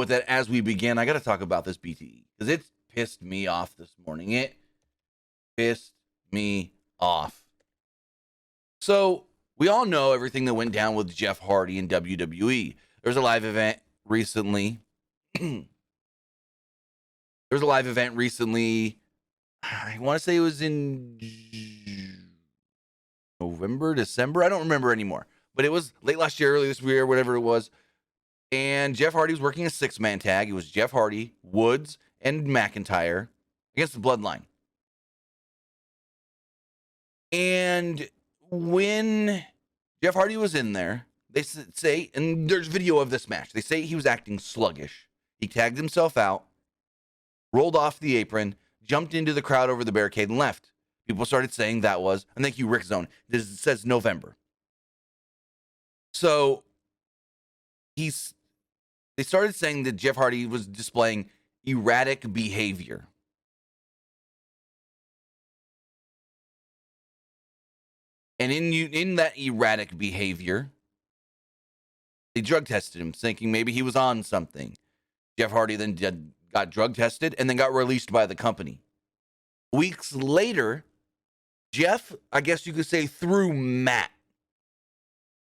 with that, as we begin, I got to talk about this BTE because it pissed me off this morning. It pissed me off. So we all know everything that went down with Jeff Hardy in WWE. There was a live event recently. I want to say it was in November, December. I don't remember anymore. But it was late last year, early this year, whatever it was. And Jeff Hardy was working a 6-man tag. It was Jeff Hardy, Woods, and McIntyre against the Bloodline. And when Jeff Hardy was in there, they say, and there's video of this match, they say he was acting sluggish. He tagged himself out, rolled off the apron, jumped into the crowd over the barricade, and left. People started saying that was, and thank you, Rick Zone, this says November. So they started saying that Jeff Hardy was displaying erratic behavior. And in that erratic behavior, they drug tested him, thinking maybe he was on something. Jeff Hardy then got drug tested and then got released by the company. Weeks later, Jeff, I guess you could say through Matt,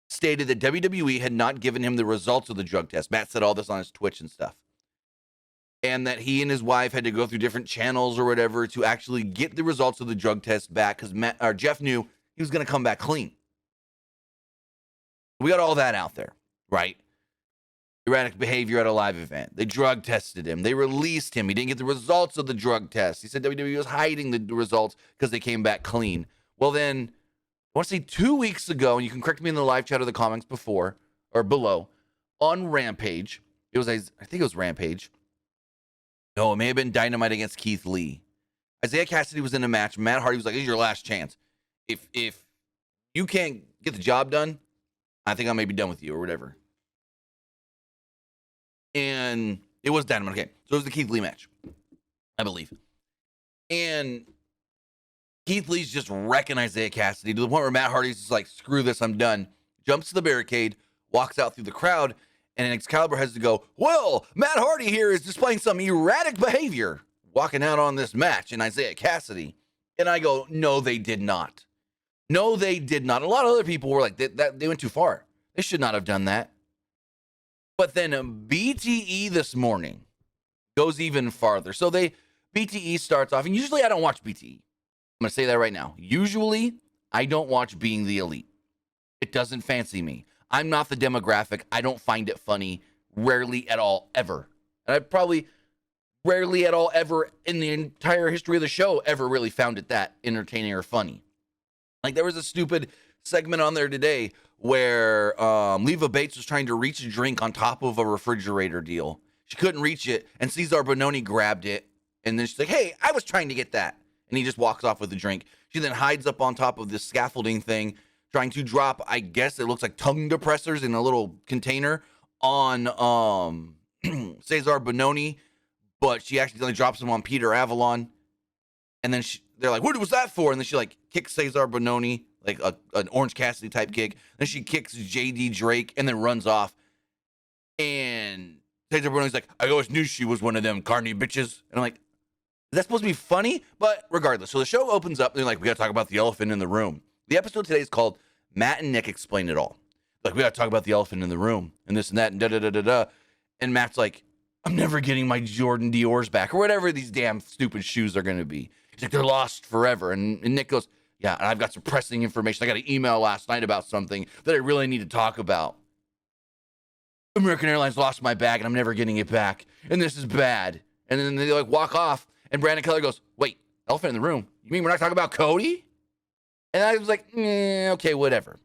stated that WWE had not given him the results of the drug test. Matt said all this on his Twitch and stuff. And that he and his wife had to go through different channels or whatever to actually get the results of the drug test back because Jeff knew he was going to come back clean. We got all that out there, right? Erratic behavior at a live event. They drug tested him. They released him. He didn't get the results of the drug test. He said WWE was hiding the results because they came back clean. Well, then, I want to say 2 weeks ago, and you can correct me in the live chat or the comments before or below, on Rampage, I think it was Rampage. No, it may have been Dynamite against Keith Lee. Isaiah Cassidy was in a match. Matt Hardy was like, "This is your last chance. If you can't get the job done, I think I may be done with you," or whatever. And it was Dynamite. Okay, so it was the Keith Lee match, I believe. And Keith Lee's just wrecking Isaiah Cassidy to the point where Matt Hardy's just like, "Screw this, I'm done." Jumps to the barricade, walks out through the crowd, and Excalibur has to go, "Well, Matt Hardy here is displaying some erratic behavior, walking out on this match," and Isaiah Cassidy. And I go, "No, they did not. No, they did not." A lot of other people were like, they went too far. They should not have done that. But then BTE this morning goes even farther. So BTE starts off, and usually I don't watch BTE. I'm going to say that right now. Usually I don't watch Being the Elite. It doesn't fancy me. I'm not the demographic. I don't find it funny. Rarely at all, ever. And I probably rarely at all, ever in the entire history of the show, ever really found it that entertaining or funny. Like, there was a stupid segment on there today where Leva Bates was trying to reach a drink on top of a refrigerator deal. She couldn't reach it, and Cesar Bononi grabbed it, and then she's like, "Hey, I was trying to get that." And he just walks off with the drink. She then hides up on top of this scaffolding thing, trying to drop, I guess it looks like tongue depressors in a little container on Cesar Bononi, but she accidentally drops them on Peter Avalon. And then they're like, "What was that for?" And then she like kicks Cesar Bononi, like an Orange Cassidy type kick. Then she kicks JD Drake and then runs off. And Cesar Bononi's like, "I always knew she was one of them carny bitches." And I'm like, is that supposed to be funny? But regardless, so the show opens up and they're like, "We got to talk about the elephant in the room." The episode today is called Matt and Nick Explain It All. Like, "We got to talk about the elephant in the room and this and that and da-da-da-da-da." And Matt's like, "I'm never getting my Jordan Dior's back," or whatever these damn stupid shoes are going to be. He's like, "They're lost forever." And Nick goes, "Yeah, and I've got some pressing information. I got an email last night about something that I really need to talk about. American Airlines lost my bag and I'm never getting it back. And this is bad." And then they like walk off. And Brandon Keller goes, "Wait, elephant in the room? You mean we're not talking about Cody?" And I was like, okay, whatever.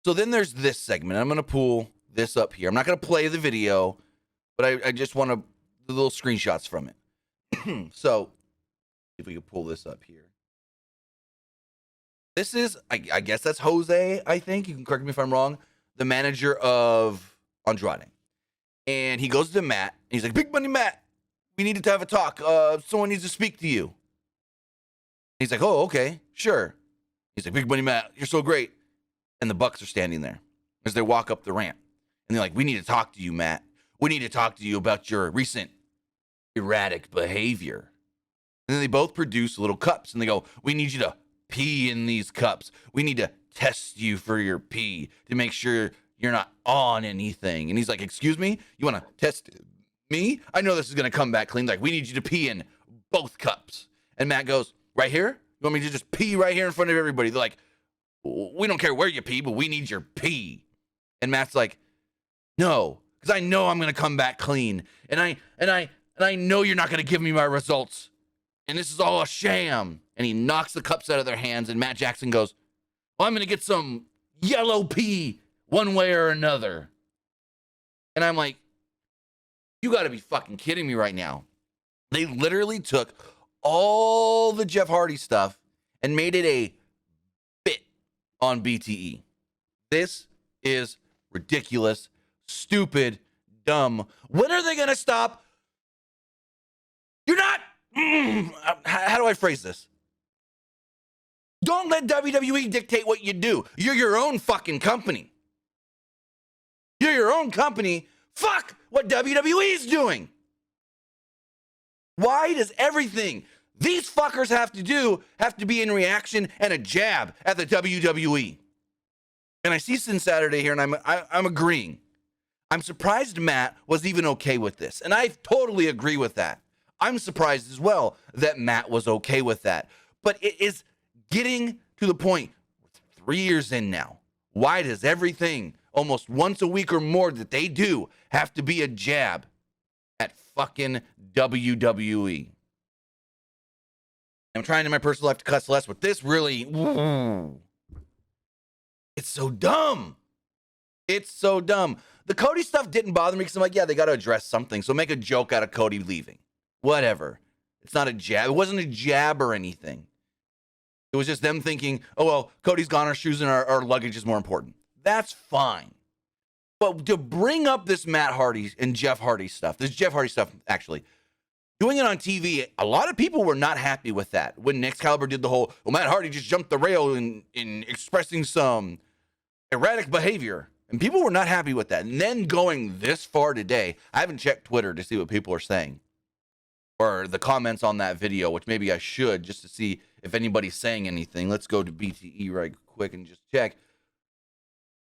So then there's this segment. I'm going to pull this up here. I'm not going to play the video, but I just want to do little screenshots from it. So if we could pull this up here. This is, I guess that's Jose, I think. You can correct me if I'm wrong. The manager of Andrade. And he goes to Matt. And he's like, "Big Money Matt, we needed to have a talk. Someone needs to speak to you." He's like, "Oh, okay, sure." He's like, "Big Money Matt, you're so great." And the Bucks are standing there as they walk up the ramp. And they're like, "We need to talk to you, Matt. we need to talk to you about your recent erratic behavior. And then they both produce little cups and they go, we need you to pee in these cups. We need to test you for your pee to make sure you're not on anything. And he's like, excuse me? You want to test me? I know this is going to come back clean. Like, we need you to pee in both cups. And Matt goes, right here? You want me to just pee right here in front of everybody? They're like, we don't care where you pee, but we need your pee. And Matt's like, no, because I know I'm going to come back clean. And I know you're not going to give me my results. And this is all a sham. And he knocks the cups out of their hands. And Matt Jackson goes, well, I'm going to get some yellow pee one way or another. And I'm like, you got to be fucking kidding me right now. They literally took all the Jeff Hardy stuff and made it a bit on BTE. This is ridiculous, stupid, dumb. When are they going to stop? You're not. How do I phrase this? Don't let WWE dictate what you do. You're your own fucking company. You're your own company. Fuck what WWE's doing. Why does everything these fuckers have to be in reaction and a jab at the WWE? And I see Sin Saturday here, and I'm agreeing. I'm surprised Matt was even okay with this, and I totally agree with that. I'm surprised as well that Matt was okay with that. But it is getting to the point, 3 years in now, why does everything almost once a week or more that they do have to be a jab at fucking WWE? I'm trying in my personal life to cuss less, but this really, it's so dumb. It's so dumb. The Cody stuff didn't bother me because I'm like, yeah, they got to address something. So make a joke out of Cody leaving. Whatever. It's not a jab. It wasn't a jab or anything. It was just them thinking, oh, well, Cody's gone. Our shoes and our luggage is more important. That's fine. But to bring up this Matt Hardy and Jeff Hardy stuff, this Jeff Hardy stuff, actually, doing it on TV, a lot of people were not happy with that. When Excalibur did the whole, well, Matt Hardy just jumped the rail in expressing some erratic behavior. And people were not happy with that. And then going this far today, I haven't checked Twitter to see what people are saying. Or the comments on that video, which maybe I should, just to see if anybody's saying anything. Let's go to BTE right quick and just check.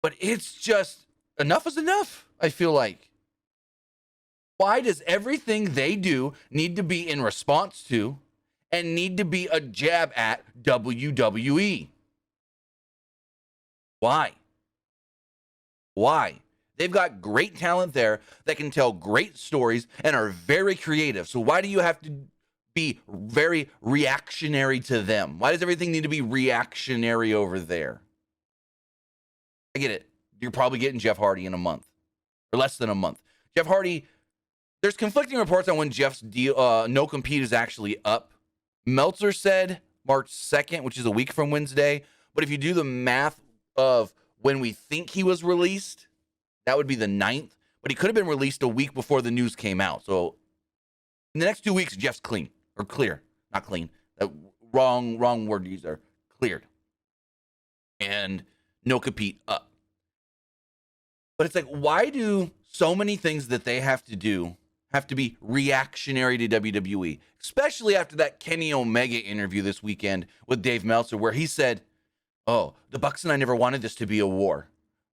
But it's just, enough is enough, I feel like. Why does everything they do need to be in response to and need to be a jab at WWE? Why? Why? They've got great talent there that can tell great stories and are very creative. So why do you have to be very reactionary to them? Why does everything need to be reactionary over there? I get it. You're probably getting Jeff Hardy in a month or less than a month. Jeff Hardy, there's conflicting reports on when Jeff's deal, no compete is actually up. Meltzer said March 2nd, which is a week from Wednesday. But if you do the math of when we think he was released, that would be the 9th. But he could have been released a week before the news came out. So in the next 2 weeks, Jeff's clean or clear. Not clean. Wrong word used there. Cleared. And no compete up. But it's like, why do so many things that they have to do have to be reactionary to WWE? Especially after that Kenny Omega interview this weekend with Dave Meltzer, where he said, oh, the Bucks and I never wanted this to be a war.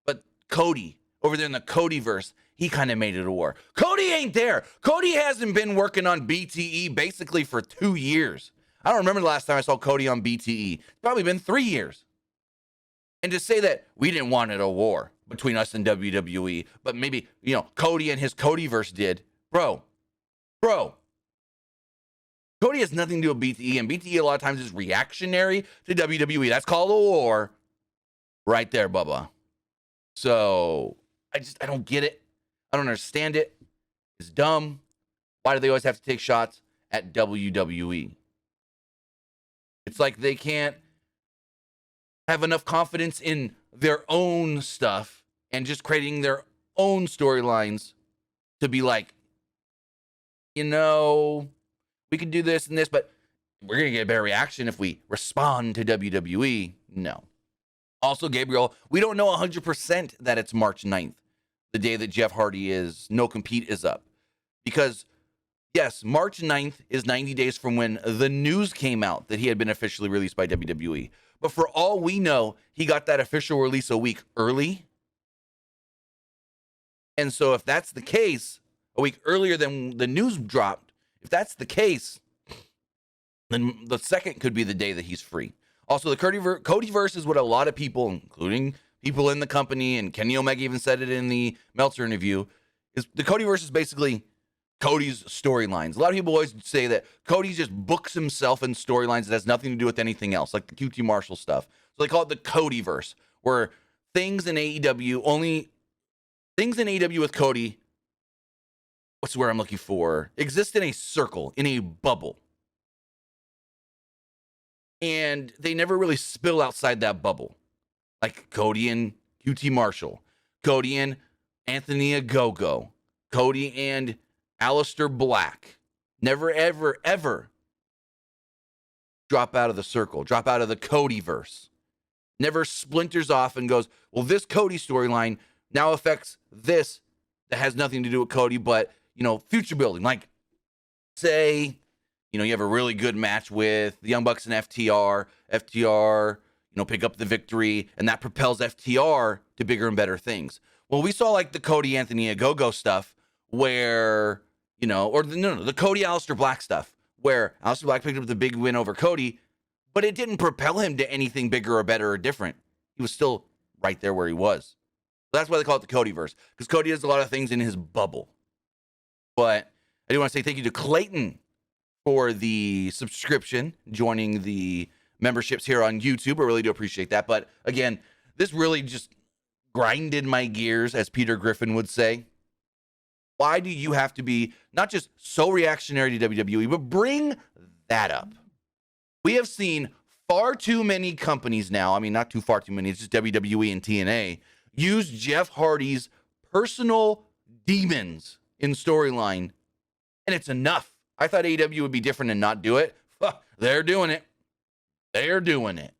But Cody, over there in the Codyverse, he kind of made it a war. Cody ain't there. Cody hasn't been working on BTE basically for 2 years. I don't remember the last time I saw Cody on BTE. It's probably been 3 years. And to say that we didn't want it a war between us and WWE, but maybe, Cody and his Codyverse did. Bro. Cody has nothing to do with BTE, and BTE a lot of times is reactionary to WWE. That's called a war right there, Bubba. So I don't get it. I don't understand it. It's dumb. Why do they always have to take shots at WWE? It's like they can't have enough confidence in their own stuff and just creating their own storylines to be like, we can do this and this, but we're going to get a better reaction if we respond to WWE. No. Also, Gabriel, we don't know 100% that it's March 9th. the day that Jeff Hardy is no compete is up. Because, yes, March 9th is 90 days from when the news came out that he had been officially released by WWE. But for all we know, he got that official release a week early. And so if that's the case, a week earlier than the news dropped, if that's the case, then the second could be the day that he's free. Also, the Codyverse is what a lot of people, including people in the company, and Kenny Omega even said it in the Meltzer interview, is the Codyverse is basically Cody's storylines. A lot of people always say that Cody just books himself in storylines that has nothing to do with anything else, like the QT Marshall stuff. So they call it the Codyverse, where things in AEW with Cody, what's the word I'm looking for, exist in a circle, in a bubble. And they never really spill outside that bubble. Like Cody and QT Marshall, Cody and Anthony Ogogo, Cody and Aleister Black. Never, ever, ever drop out of the circle, drop out of the Codyverse. Never splinters off and goes, well, this Cody storyline now affects this that has nothing to do with Cody, but, future building. Like, say, you have a really good match with the Young Bucks and FTR. FTR, pick up the victory, and that propels FTR to bigger and better things. Well, we saw like the Cody Anthony Ogogo stuff where, the Cody Aleister Black stuff where Aleister Black picked up the big win over Cody, but it didn't propel him to anything bigger or better or different. He was still right there where he was. So that's why they call it the Codyverse, because Cody does a lot of things in his bubble. But I do want to say thank you to Clayton for the subscription, joining the memberships here on YouTube. I really do appreciate that. But again, this really just grinded my gears, as Peter Griffin would say. Why do you have to be not just so reactionary to WWE, but bring that up? We have seen far too many companies now, not too far too many, it's just WWE and TNA, use Jeff Hardy's personal demons in storyline, and it's enough. I thought AEW would be different and not do it. They're doing it. They're doing it.